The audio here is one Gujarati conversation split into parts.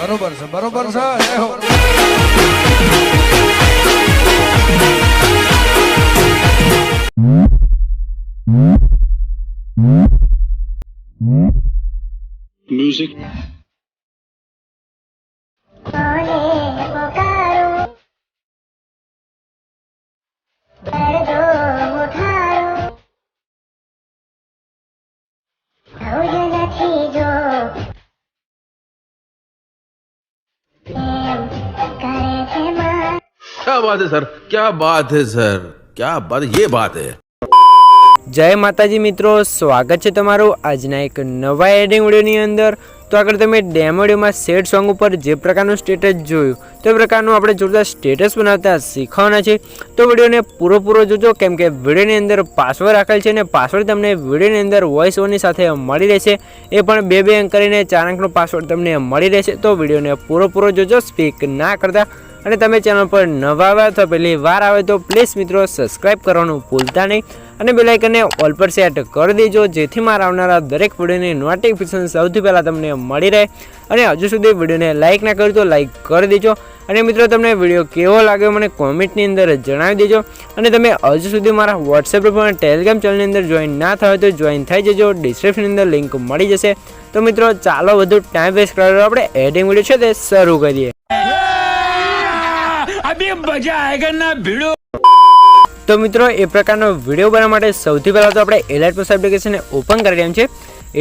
બરોબર છે બરોબર છે જય હો Music. क्या बात है सर, क्या बात है सर, क्या बात, ये बात है। जय माताजी मित्रों, स्वागत है तमारू आजना एक नवा एडिंग विडियोनी अंदर। तो आगे तमे डेमो विडियोमां सेड सॉन्ग पर जे प्रकारनुं स्टेटस जोयुं ते प्रकारनुं आपणे जोरदार स्टेटस बनावता शीखवाना छे। तो विडियोने पूरो जोजो, केम के विडियोनी अंदर पासवर्ड राखेल छे ने पासवर्ड तमने विडियोनी अंदर वॉइस ओवरनी साथे मळी रहेशे। ए पण 2 अंक करीने 4 अंकनो पासवर्ड तमने मळी रहेशे। तो विडियोने पूरो जोजो, स्पीक ना करता। અને તમે ચેનલ પર નવા આવ્યા તો પહેલી વાર આવે તો પ્લીઝ મિત્રો સબસ્ક્રાઇબ કરવાનું ભૂલતા નહીં અને બેલ આઇકનને ઓલ પર સેટ કરી દેજો, જેથી મારા આવનારા દરેક વિડિયોની નોટિફિકેશન સૌથી પહેલાં તમને મળી રહે। અને હજુ સુધી વિડિયોને લાઇક ના કર્યું તો લાઇક કરી દેજો। અને મિત્રો તમને વિડિયો કેવો લાગ્યો મને કોમેન્ટની અંદર જણાવી દેજો। અને તમે હજુ સુધી મારા વોટ્સએપ પર ટેલિગ્રામ ચેનલની અંદર જોઈન ના થયો તો જોઈન થઈ જજો, ડિસ્ક્રિપ્શનની અંદર લિંક મળી જશે। તો મિત્રો ચાલો વધુ ટાઈમ વેસ્ટ કર્યો, આપણે એડિંગ વિડિયો છે તે શરૂ કરીએ। अभी मजा आएगा ना भिड़ो। तो मित्रों ए प्रकारનો વિડિયો બનાવવા માટે સૌથી પહેલા તો આપણે એલાઇટ પ્લસ એપ્લિકેશનને ઓપન કરી લેવાનું છે।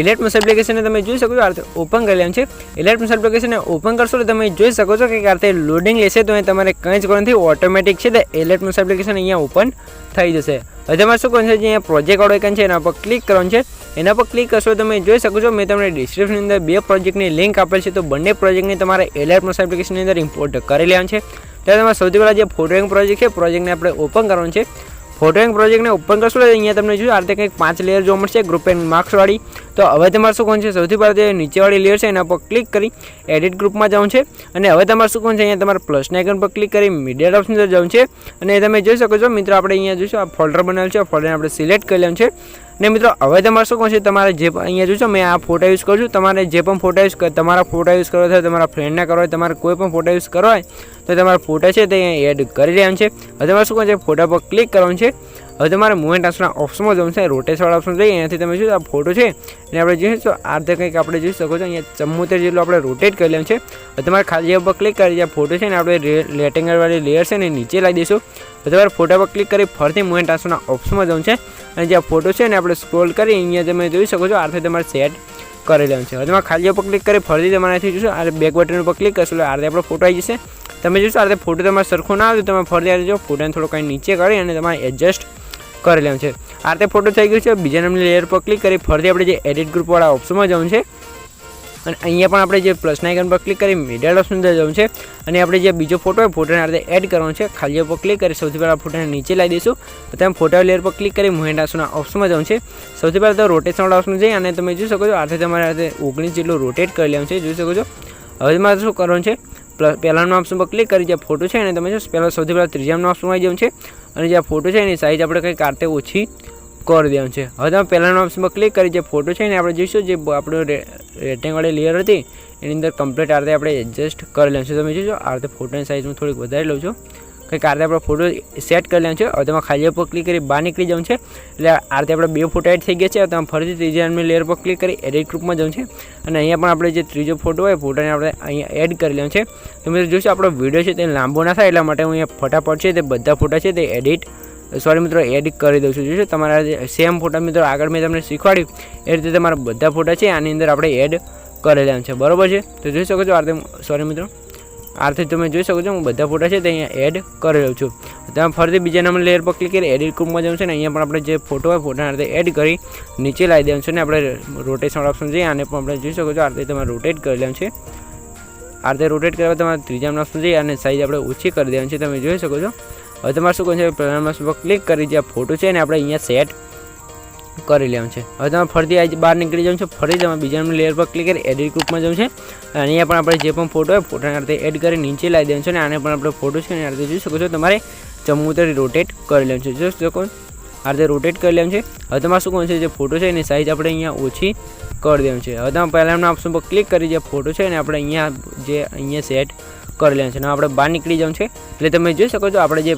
એલાઇટ પ્લસ એપ્લિકેશનને તમે જોઈ શકો છો, આ રીતે ઓપન કરી લેવાનું છે। એલાઇટ પ્લસ એપ્લિકેશનને ઓપન કરશો તો તમે જોઈ શકો છો કે આ રીતે લોડિંગ લેશે, તો એ તમારે કંઈ જ કરવાનું નથી, ઓટોમેટિક છે તે એલાઇટ પ્લસ એપ્લિકેશન અહીંયા ઓપન થઈ જશે। હવે તમારે શું કરવાનું છે, જે અહીંયા પ્રોજેક્ટ વાળો આઇકન છે એના પર ક્લિક કરવાનું છે। એના પર ક્લિક કરશો તમે જોઈ શકો છો મેં તમને ડિસ્ક્રિપ્શનની અંદર 2 પ્રોજેક્ટની લિંક આપેલ છે, તો બંને પ્રોજેક્ટને તમારે એલાઇટ પ્લસ એપ્લિકેશનની અંદર ઇમ્પોર્ટ કરી લેવાનું છે। ત્યારે તમારે સૌથી પહેલાં જે ફોટોઇંગ પ્રોજેક્ટ છે પ્રોજેક્ટને આપણે ઓપન કરવાનું છે। ફોટોઇંગ પ્રોજેક્ટને ઓપન કરશો તો અહીંયા તમને જોયું આ રીતે કંઈક 5 લેયર જોવા મળશે ગ્રુપ એન્ડ માર્ક્સવાળી। તો હવે તમારે શું કરવાનું છે, સૌથી પહેલાં જે નીચેવાળી લેયર છે એના પર ક્લિક કરી એડિટ ગ્રુપમાં જવાનું છે। અને હવે તમારે શું કરવાનું છે, અહીંયા તમારે પ્લસના આઇકન પર ક્લિક કરી મીડિયા ઓપ્શન પર જવાનું છે। અને તમે જોઈ શકો છો મિત્રો આપણે અહીંયા જોઈશું આ ફોલ્ડર બનાવેલ છે, ફોલ્ડરને આપણે સિલેક્ટ કરી લેવાનું છે। ને મિત્રો હવે તમારે શું કરવાનું છે, તમારે જે અહીંયા જોઈશો મેં આ ફોટા યુઝ કરું છું, તમારે જે પણ ફોટા યુઝ તમારા ફોટા યુઝ કરવા હોય, તમારા ફ્રેન્ડના કરવા હોય, તમારે કોઈ પણ ફોટા યુઝ કરવા હોય તો તમારા ફોટા છે તે અહીંયા એડ કરી લેવાનું છે। હવે તમારે શું કરવાનું છે, ફોટા પર ક્લિક કરવાનું છે। હવે તમારે મૂવમેન્ટ ટ્રાન્સફરના ઓપ્શનમાં જવાનું છે, રોટેશનવાળા ઓપ્શન જઈએ અહીંયાથી તમે જોઈ આ ફોટો છે અને આપણે જોઈશું આ રીતે કંઈક આપણે જોઈ શકો છો અહીંયા 74 જેટલું આપણે રોટેટ કરી લેવાનું છે। હવે તમારે ખાલી ઉપર ક્લિક કરી જે ફોટો છે ને આપણે રેક્ટેંગલવાળી લેયર છે ને નીચે લાવી દઈશું। તો તમારે ફોટા પર ક્લિક કરી ફરીથી મૂવમેન્ટ ટ્રાન્સફરના ઓપ્શનમાં જવાનું છે અને જે ફોટો છે ને આપણે સ્ક્રોલ કરી અહીંયા તમે જોઈ શકો છો આ રીતે તમારે સેટ કરી લેવાનું છે। હવે તમારે ખાલી ઉપર ક્લિક કરી ફરીથી તમારાથી જોઈશું આ બેક બટન ઉપર ક્લિક કરશો એટલે આ રીતે આપણો ફોટો આવી જશે। તમે જોઈશો આ રીતે ફોટો તમારે સરખો ના આવે તો તમે ફરીથી આવી જાઓ, ફોટાને થોડો કંઈ નીચે કરી અને તમારે એડજસ્ટ કરી લેવાનું છે। આ રીતે ફોટો થઈ ગયો છે। બીજા નંબરની લેયર પર ક્લિક કરી ફરીથી આપણે જે એડિટ ગ્રુપવાળા ઓપ્શનમાં જવાનું છે અને અહીંયા પણ આપણે જે પ્લસના આઇકન પર ક્લિક કરી મીડિયા ઓપ્શન અંદર જવાનું છે અને આપણે જે બીજો ફોટો હોય ફોટોને આ રીતે એડ કરવાનો છે। ખાલી ઉપર ક્લિક કરી સૌથી પહેલાં ફોટોને નીચે લાવી દઈશું। તો તમે ફોટા લેયર પર ક્લિક કરી મૂવમેન્ટ ટ્રાન્સફરના ઓપ્શનમાં જવાનું છે। સૌથી પહેલાં તો રોટેશનવાળા ઓપ્શન જઈ અને તમે જોઈ શકો છો આ રીતે તમારે આ રીતે 19 જેટલું રોટેટ કરી લેવાનું છે, જોઈ શકો છો। હવે તમારે શું કરવાનું છે, પહેલાંના ઓપ્શન પર ક્લિક કરી જે ફોટો છે અને તમે જો પહેલાં સૌથી પહેલાં ત્રીજાના ઓપ્શનમાં આવી જવાનું છે અને જે ફોટો છે એની સાઇઝ આપણે કંઈક આ રીતે ઓછી કરી દેવાનું છે। હવે તમે પહેલાંના ઓપ્શન પર ક્લિક કરી જે ફોટો છે ને આપણે જોઈશું જે આપણું રેક્ટેંગલવાળી લેયર હતી એની અંદર કમ્પ્લીટ આ રીતે આપણે એડજસ્ટ કરી લેવાનું છે। તમે જોઈશો આ રીતે ફોટોની સાઇઝ હું થોડીક વધારી લઉં છું, કંઈક આ રીતે આપણે ફોટો સેટ કરી લેવાનું છે। હવે તમે ખાલી ઉપર ક્લિક કરી બહાર નીકળી જવાનું છે એટલે આ રીતે આપણે 2 ફોટો એડ થઈ ગયા છે। તમે ફરીથી ત્રીજા લેયર પર ક્લિક કરી એડિટ ગ્રુપમાં જવાનું છે અને અહીંયા પણ આપણે જે ત્રીજો ફોટો હોય ફોટોને આપણે અહીંયા એડ કરી લેવાનું છે। તમે જોઈશો આપણો વિડીયો છે તે લાંબો ના થાય એટલા માટે હું અહીંયા ફટાફટ છે તે બધા ફોટા છે તે મિત્રો એડિટ કરી દઉં છું। જોઈશું તમારા સેમ ફોટા મિત્રો આગળ મેં તમને શીખવાડ્યું એ રીતે તમારા બધા ફોટા છે આની અંદર આપણે એડ કરી લેવાનું છે, બરાબર છે। તો જોઈ શકો છો આ રીતે મિત્રો આ રીતે તમે જોઈ શકો છો હું બધા ફોટા છે તે અહીંયા એડ કરી રહ્યો છું। તમે ફરીથી બીજા નંબર લેયર પર ક્લિક કરી એડિટ ગ્રુપમાં જવાનું છે ને અહીંયા પણ આપણે જે ફોટો હોય ફોટાને આ રીતે એડ કરી નીચે લાવી દેવાનું છે ને આપણે રોટેશન ઓપ્શન જઈએ આને પણ આપણે જોઈ શકો છો આ રીતે તમારે રોટેટ કરી લેવાનું છે। આ રીતે રોટેટ કરવા તમારે ત્રીજા ઓપ્શન જઈએ અને સાઇઝ આપણે ઓછી કરી દેવાની છે, તમે જોઈ શકો છો। હવે તમારે શું કરવાનું છે, પહેલાં પર ક્લિક કરી જે ફોટો છે ને આપણે અહીંયા સેટ કરી લેવાનું છે। હવે તમે ફરીથી આ બહાર નીકળી જવાનું છે, ફરી તમે બીજા લેયર પર ક્લિક કરી એડિટ ગ્રુપમાં જવાનું છે અને અહીંયા પણ આપણે જે પણ ફોટો હોય ફોટોને આ રીતે એડ કરી નીચે લાવી દેવાનું છે અને આને પણ આપણે ફોટો છે ને આ રીતે જોઈ શકો છો તમારે 74 રોટેટ કરી લેવાનું છે, જોઈ શકો। આ રીતે રોટેટ કરી લેવાનું છે. હવે તમારે શું કરવાનું છે, જે ફોટો છે એની સાઇઝ આપણે અહીંયા ઓછી કરી દેવાનું છે. હવે તમે પહેલાંના ઓપ્શન પર ક્લિક કરી જે ફોટો છે ને આપણે અહીંયા સેટ કરી લેવાનું છે. અને આપણે બહાર નીકળી જવાનું છે. એટલે તમે જોઈ શકો છો આપણે જે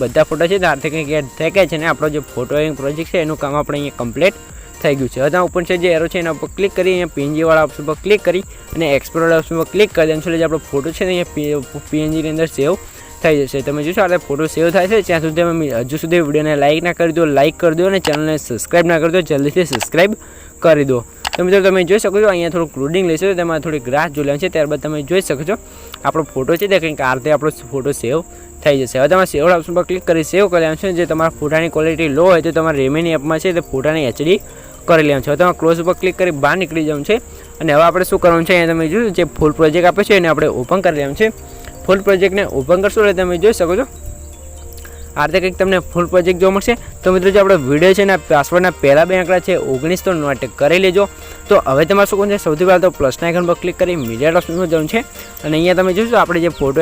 બધા ફોટા છે તે આ રીતે કંઈક એડ થઈ ગયા છે ને આપણો જે ફોટો પ્રોજેક્ટ છે એનું કામ આપણે અહીંયા કમ્પ્લીટ થઈ ગયું છે. હવે તમે ઉપર છે જે એરો છે એના પર ક્લિક કરી અહીંયા પીએનજી વાળા ઓપ્શન પર ક્લિક કરી અને એક્સપોર્ટ ઓપ્શન પર ક્લિક કરી દેવાનું છે. એટલે આપણો ફોટો છે ને અહીંયા પીએનજીની અંદર સેવ થઈ જશે. તમે જોશો આ ફોટો સેવ થાય છે. ત્યાં સુધી તમે હજુ સુધી વિડીયોને લાઇક ના કરી દો, લાઇક કરી દો અને ચેનલને સબસ્ક્રાઈબ ના કરી દો, જલ્દીથી સબસ્ક્રાઈબ કરી દો. તો મિત્રો તમે જોઈ શકો છો અહીંયા થોડુંક લોડિંગ લેશો તો તમારે થોડી ગ્રાફ જોઈ લેવાનું છે. ત્યારબાદ તમે જોઈ શકો છો આપણો ફોટો છે તે કંઈક આ રીતે આપણો ફોટો સેવ થઈ જશે. હવે તમારે સેવ ઓપ્શન પર ક્લિક કરી સેવ કરી લેવાનું છે. જે તમારા ફોટાની ક્વોલિટી લો હોય તો તમારે રેમેની એપમાં છે તે ફોટાને HD કરી લેવાનું છે. હવે તમારે ક્લોઝ ઉપર ક્લિક કરી બહાર નીકળી જવાનું છે. અને હવે આપણે શું કરવાનું છે, અહીંયા તમે જોયું જે ફૂલ પ્રોજેક્ટ આપે છે એને આપણે ઓપન કરી લેવાનું છે. ફૂલ પ્રોજેક્ટને ઓપન કરશો એટલે તમે જોઈ શકો છો આ રીતે કંઈક તમને ફૂલ પ્રોજેક્ટ જોવા મળશે. તો મિત્રો જે આપણો વિડીયો છે ને પાસવર્ડના પહેલા 2 આંકડા છે 19 તો નોટ કરી લેજો. તો હવે તમારે શું કરવું છે, સૌથી પહેલાં તો પ્લસના આઇકન પર ક્લિક કરી મીડિયા ઓપ્શનમાં જવાનું છે. અને અહીંયા તમે જોશો આપણે જે ફોટો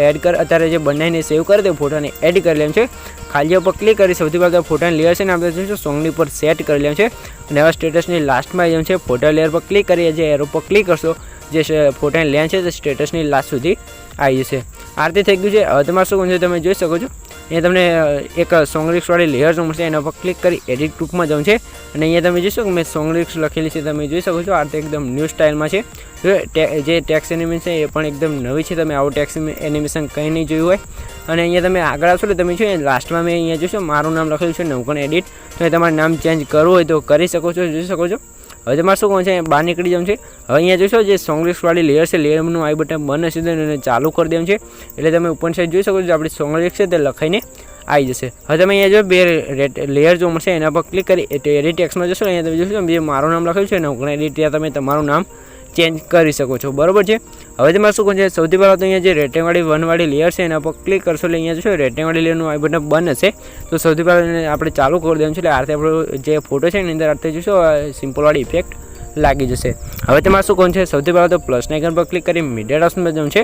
એડ અત્યારે જે બનાવીને સેવ કરે તે ફોટોને એડ કરી લેવાનું છે. ખાલી ઉપર ક્લિક કરી સૌથી પહેલાં તો ફોટાની લેયર છે ને આપણે જોઈશું સોંગની પર સેટ કરી લેવાનું છે. અને હવે સ્ટેટસની લાસ્ટમાં આવી જવાનું છે. ફોટા લેયર પર ક્લિક કરી જે એરો પર ક્લિક કરશો જે ફોટાની લેન્થ છે તે સ્ટેટસની લાસ્ટ સુધી આવી જશે. આ રીતે થઈ ગયું છે. હવે તમારે શું કરવું છે તમે જોઈ શકો છો અહીંયા તમને એક સોંગ લિસ્ટવાળી લેયર મળશે. એના પર ક્લિક કરી એડિટ ગ્રુપમાં જવું છે. અને અહીંયા તમે જોશો કે મેં સોંગ લિસ્ટ લખેલી છે તમે જોઈ શકો છો. આ રીતે એકદમ ન્યૂ સ્ટાઇલમાં છે. જે ટેક્સ એનિમેશન છે એ પણ એકદમ નવી છે. તમે આવું ટેક્સ એનિમેશન કંઈ નહીં જોયું હોય. અને અહીંયા તમે આગળ આવશો એટલે તમે જો લાસ્ટમાં મેં અહીંયા જોશો મારું નામ લખેલું છે નવકણ એડિટ. તો તમારે નામ ચેન્જ કરવું હોય તો કરી શકો છો, જોઈ શકો છો. હવે તમારે શું કરવું છે, બહાર નીકળી જવાનું છે. હવે અહીંયા જોશો જે સોંગ લિસ્ટવાળી લેયર છે લેયરનું આઈ બટન બંધ હશે અને ચાલુ કરી દેવાનું છે. એટલે તમે ઉપર સાઈડ જોઈ શકો છો આપણી સોંગ લિસ્ટ છે તે લખાઈને આવી જશે. હવે તમે અહીંયા જો 2 લેયર જો મળશે એના પર ક્લિક કરી એડિટ ટેક્સમાં જશો. અહીંયા તમે જોશો જે મારું નામ લખ્યું છે નવકણ એડિટ ત્યાં તમે તમારું નામ ચેન્જ કરી શકો છો, બરાબર છે. હવે તમારે શું કરવું છે, સૌથી પહેલાં તો અહીંયા જે રેટિંગવાળી 1 વાળી લેયર છે એના પર ક્લિક કરશો એટલે અહીંયા જોશો રેટિંગવાળી લેયરનું આઈ બટન બંધ હશે. તો સૌથી પહેલાં આપણે ચાલુ કરી દેવાનું છે. એટલે આ રીતે આપણો જે ફોટો છે એની અંદર આ રીતે જોશો સિમ્પલવાળી ઇફેક્ટ લાગી જશે. હવે તમારે શું કરવું છે, સૌથી પહેલાં તો પ્લસના આઇકન પર ક્લિક કરી મીડિયા ઓપ્શનમાં જવું છે.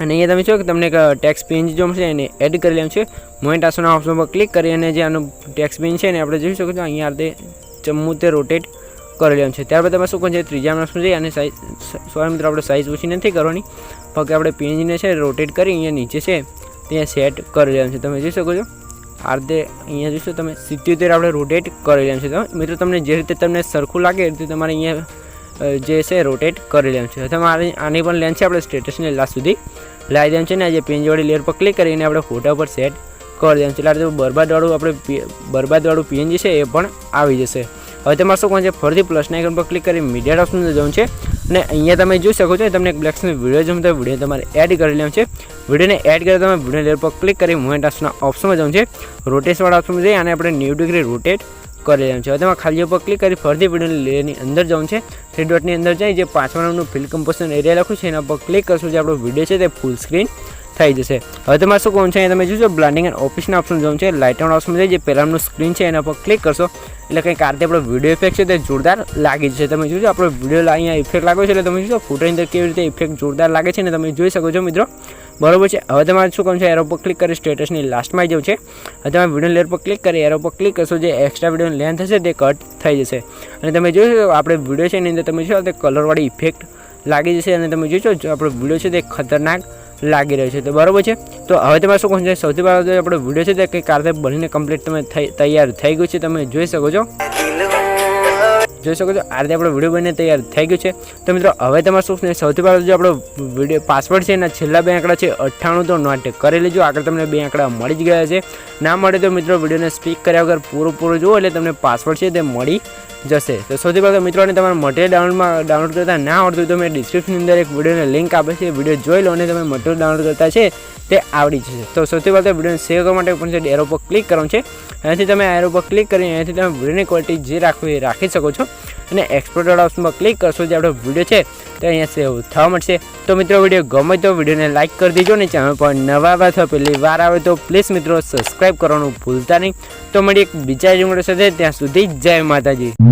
અને અહીંયા તમે જો કે તમને એક ટેક્સ પેજ જો મળશે એને એડ કરી લેવાનું છે. મોઇન્ટ આસોના ઓપ્શન પર ક્લિક કરી અને જે આનું ટેક્સ પેજ છે ને આપણે જોઈ શકો છો અહીંયા આ રીતે ચમુ તે રોટેટ કરી લેવાનું છે. ત્યારબાદ તમે શું કરવું છે, ત્રીજા ઓપ્શન છે અને સાઇઝ સોરી મિત્રો આપણે સાઇઝ ઓછી નથી કરવાની, ફક્ત આપણે પેજને છે રોટેટ કરી અહીંયા નીચે છે ત્યાં સેટ કરી લેવાનું છે. તમે જોઈ શકો છો આ રીતે અહીંયા જોઈશો તમે 77 આપણે રોટેટ કરી લેવાનું છે. મિત્રો તમને જે રીતે તમને સરખું લાગે એ રીતે તમારે અહીંયા જે છે રોટેટ કરી લેવાનું છે. તમારે આની પણ લેન્થ છે આપણે સ્ટેટસને લાસ્ટ સુધી લાવી દેવાનું છે. ને જે પેજવાળી લેયર પર ક્લિક કરીને આપણે ફોટા પર સેટ કરી દેવાનું છે. એટલે આ રીતે બરબાદવાળું પીએનજી છે એ પણ આવી જશે. હવે તમારે શું કરવાનું છે, ફરીથી પ્લસના આઇકન પર ક્લિક કરી મીડિયા ઓપ્શનમાં જવાનું છે. અને અહીંયા તમે જોઈ શકો છો તમને એક બ્લેક સ્ક્રીન વિડીયો જોવું તો વિડીયો તમારે એડ કરી લેવાનું છે. વિડીયોને એડ કરી તમે વિડીયો લેયર પર ક્લિક કરી મોમેન્ટ ઓપ્શનના ઓપ્શનમાં જવાનું છે. રોટેશવાળા ઓપ્શનમાં જઈ અને આપણે 90 ડિગ્રી રોટેટ કરી લેવાનું છે. હવે તમારે ખાલી ઉપર ક્લિક કરી ફરીથી વિડીયો લેયરની અંદર જવાનું છે. 3 ડોટની અંદર જઈ જે 5મા નંબરનું ફિલ કમ્પોઝિશન એરિયા લખ્યું છે એના પર ક્લિક કરશો જે આપણો વિડીયો છે તે ફૂલ સ્ક્રીન થઈ જશે. હવે તમારે શું કરવાનું છે, તમે જોશો બ્લાન્ડિંગ એન્ડ ઓફિસના ઓપ્શન જવાનું છે. લાઇટ ઓન ઓપ્શનમાં જઈ જે પહેલાંનું સ્ક્રીન છે એના પર ક્લિક કરશો એટલે કંઈક આ રીતે આપણો વિડીયો ઇફેક્ટ છે તે જોરદાર લાગી જશે. તમે જોશો આપણો વિડીયો અહીંયા ઇફેક્ટ લાગ્યો છે એટલે તમે જોશો ફોટોની અંદર કેવી રીતે ઇફેક્ટ જોરદાર લાગે છે ને તમે જોઈ શકો છો મિત્રો, બરોબર છે. હવે તમારે શું કરવાનું છે, એરો પર ક્લિક કરી સ્ટેટસની લાસ્ટમાં આવી જવું છે. હવે તમે વિડીયો લેયર પર ક્લિક કરી એરો પર ક્લિક કરશો જે એક્સ્ટ્રા વિડીયોની લેન્થ હશે તે કટ થઈ જશે. અને તમે જોશો આપણે વિડીયો છે એની અંદર તમે જોશો તે કલરવાળી ઇફેક્ટ લાગી જશે અને તમે જોશો આપણો વિડીયો છે તે ખતરનાક લાગી રહ્યો છે. તો બરાબર છે. તો હવે તમારે શું કરવું છે, સૌથી પહેલાં તો આપણો વિડીયો છે તે કંઈક આ રીતે બનીને કમ્પ્લીટ તમે તૈયાર થઈ ગયું છે. તમે જોઈ શકો છો આ રીતે આપણો વિડીયો બનીને તૈયાર થઈ ગયું છે. તો મિત્રો હવે તમારે શું છે, સૌથી પહેલાં જો આપણો વિડીયો પાસવર્ડ છે એના છેલ્લા 2 આંકડા છે 98 તો નોટ કરી લેજો. આગળ તમને 2 આંકડા મળી જ ગયા છે. ના મળે તો મિત્રો વિડીયોને સ્પીક કર્યા વગર પૂરું જુઓ એટલે તમને પાસવર્ડ છે તે મળી જશે. તો સૌથી પહેલાં મિત્રોને તમારે મટીરિયલ ડાઉનલોડ કરતા ના આવડતું તો મેં ડિસ્ક્રિપ્શનની અંદર એક વિડીયોની લિંક આપે છે, વિડીયો જોઈ લો અને તમે મટીરિયલ ડાઉનલોડ કરતા છે તે આવડી જશે. તો સૌથી પહેલાં વિડીયોને સેવ કરવા માટે પણ એરો પર ક્લિક કરવાનું છે. અહીંયાથી તમે એરો પર ક્લિક કરીને અહીંયાથી તમે વિડીયોની ક્વોલિટી જે રાખવી એ રાખી શકો છો. અને એક્સપોર્ટ ઓપ્શન પર ક્લિક કરશો જે આપણો વિડીયો છે તે અહીંયા સેવ થવા મળશે. તો મિત્રો વિડીયો ગમે તો વિડીયોને લાઇક કરી દેજો ને ચેનલ પર નવા આવ્યા અથવા પહેલી વાર આવે તો પ્લીઝ મિત્રો સબસ્ક્રાઈબ કરવાનું ભૂલતા નહીં. તો મળી એક બીજા વિડીયો સાથે, ત્યાં સુધી જય માતાજી.